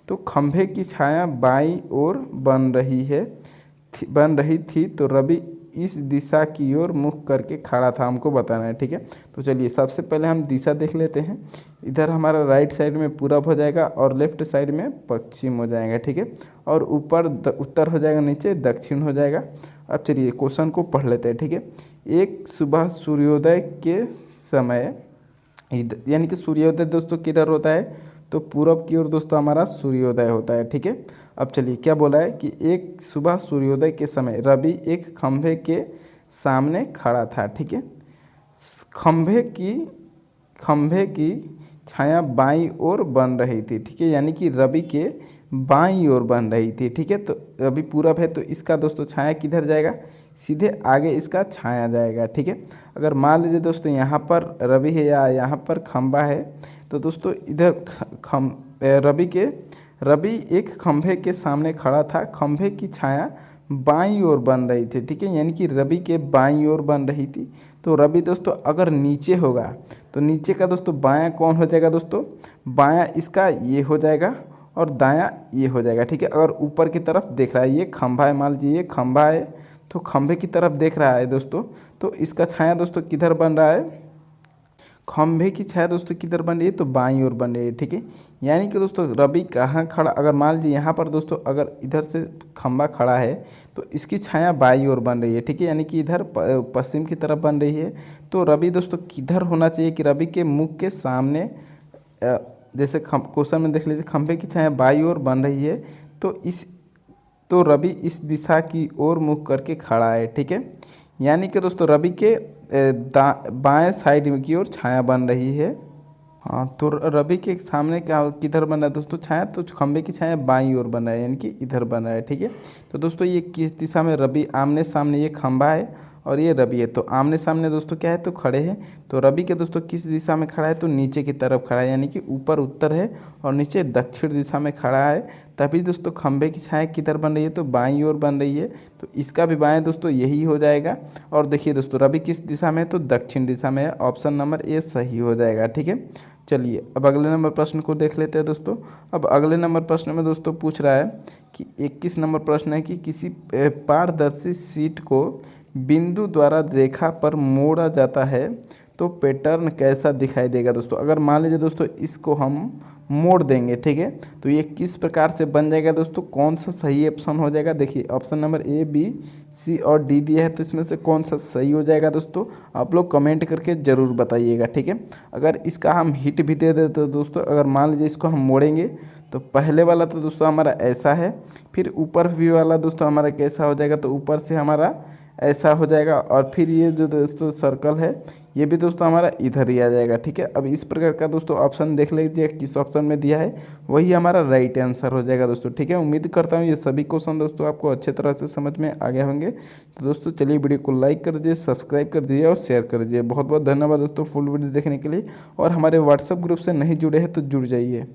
तो खंभे की छाया बाईं ओर बन रही थी, तो रवि इस दिशा की ओर मुख करके खड़ा था, हमको बताना है। ठीक है, तो चलिए सबसे पहले हम दिशा देख लेते हैं। इधर हमारा राइट साइड में पूरब हो जाएगा और लेफ्ट साइड में पश्चिम हो जाएगा। ठीक है, और ऊपर उत्तर हो जाएगा, नीचे दक्षिण हो जाएगा। अब चलिए क्वेश्चन को पढ़ लेते हैं। ठीक है, एक सुबह सूर्योदय के समय, यानी कि सूर्योदय दोस्तों किधर होता है, तो पूरब की ओर दोस्तों हमारा सूर्योदय होता है। ठीक है, अब चलिए क्या बोला है कि एक सुबह सूर्योदय के समय रवि एक खंभे के सामने खड़ा था। ठीक है, खंभे की छाया बाईं ओर बन रही थी। ठीक है, यानी कि रवि के बाईं ओर बन रही थी। ठीक है, तो रवि पूरब है तो इसका दोस्तों छाया किधर जाएगा, सीधे आगे इसका छाया जाएगा। ठीक है, अगर मान लीजिए दोस्तों यहाँ पर रवि है या यहाँ पर खंभा है, तो दोस्तों इधर रवि एक खंभे के सामने खड़ा था, खंभे की छाया बाईं ओर बन रही थी। ठीक है, यानी कि रवि के बाईं ओर बन रही थी। तो रवि दोस्तों अगर नीचे होगा तो नीचे का दोस्तों बायां कौन हो जाएगा दोस्तों, बायां इसका ये हो जाएगा और दायां ये हो जाएगा। ठीक है, अगर ऊपर की तरफ देख रहा है, ये खंभा है, मान लीजिए ये खंभा है, तो खंभे की तरफ देख रहा है दोस्तों, तो इसका छाया दोस्तों किधर बन रहा है, खंभे की छाया दोस्तों किधर बन रही है, तो बाईं ओर बन रही है। ठीक है, यानी कि दोस्तों रवि कहाँ खड़ा, अगर मान लीजिए यहाँ पर दोस्तों अगर इधर से खंभा खड़ा है तो इसकी छाया बाईं ओर बन रही है। ठीक है, यानी कि इधर पश्चिम की तरफ बन रही है। तो रवि दोस्तों किधर होना चाहिए, कि रवि के मुख के सामने, जैसे क्वेश्चन में देख लीजिए खंभे की छाया बाईं ओर बन रही है, तो रवि इस दिशा की ओर मुख करके खड़ा है। ठीक है, यानी कि दोस्तों रवि के बाएं साइड की ओर छाया बन रही है। हाँ, तो रवि के सामने क्या किधर बन रहा है दोस्तों छाया, तो खंभे की छाया बाईं ओर बन रहा है, यानी कि इधर बन रहा है। ठीक है, तो दोस्तों ये किस दिशा में, रवि आमने सामने, ये खंभा है और ये रवि है, तो आमने सामने दोस्तों क्या है, तो खड़े हैं। तो रवि के दोस्तों किस दिशा में खड़ा है, तो नीचे की तरफ खड़ा है, यानी कि ऊपर उत्तर है और नीचे दक्षिण दिशा में खड़ा है। तभी दोस्तों खंभे की छाया किधर बन रही है, तो बाईं ओर बन रही है, तो इसका भी बाएं दोस्तों यही हो जाएगा। और देखिए दोस्तों रवि किस दिशा में है, तो दक्षिण दिशा में है, ऑप्शन नंबर ए सही हो जाएगा। ठीक है, चलिए अब अगले नंबर प्रश्न को देख लेते हैं दोस्तों। अब अगले नंबर प्रश्न में दोस्तों पूछ रहा है कि 21 नंबर प्रश्न है कि किसी पारदर्शी शीट को बिंदु द्वारा रेखा पर मोड़ा जाता है तो पैटर्न कैसा दिखाई देगा दोस्तों। अगर मान लीजिए दोस्तों इसको हम मोड़ देंगे, ठीक है, तो ये किस प्रकार से बन जाएगा दोस्तों, कौन सा सही ऑप्शन हो जाएगा। देखिए ऑप्शन नंबर ए, बी, सी और डी दिया है, तो इसमें से कौन सा सही हो जाएगा दोस्तों, आप लोग कमेंट करके ज़रूर बताइएगा, ठीक है। अगर इसका हम हिट भी दे देते तो दोस्तों, अगर मान लीजिए इसको हम मोड़ेंगे तो पहले वाला तो दोस्तों हमारा ऐसा है, फिर ऊपर भी वाला दोस्तों हमारा कैसा हो जाएगा, तो ऊपर से हमारा ऐसा हो जाएगा, और फिर ये जो दोस्तों सर्कल है ये भी दोस्तों हमारा इधर ही आ जाएगा, ठीक है। अब इस प्रकार का दोस्तों ऑप्शन देख लीजिए किस ऑप्शन में दिया है, वही हमारा राइट आंसर हो जाएगा दोस्तों, ठीक है। उम्मीद करता हूँ ये सभी क्वेश्चन दोस्तों आपको अच्छे तरह से समझ में आ गए होंगे। तो दोस्तों चलिए वीडियो को लाइक कर दीजिए, सब्सक्राइब कर दीजिए और शेयर कर दीजिए। बहुत बहुत धन्यवाद दोस्तों फुल वीडियो देखने के लिए, और हमारे व्हाट्सएप ग्रुप से नहीं जुड़े हैं तो जुड़ जाइए।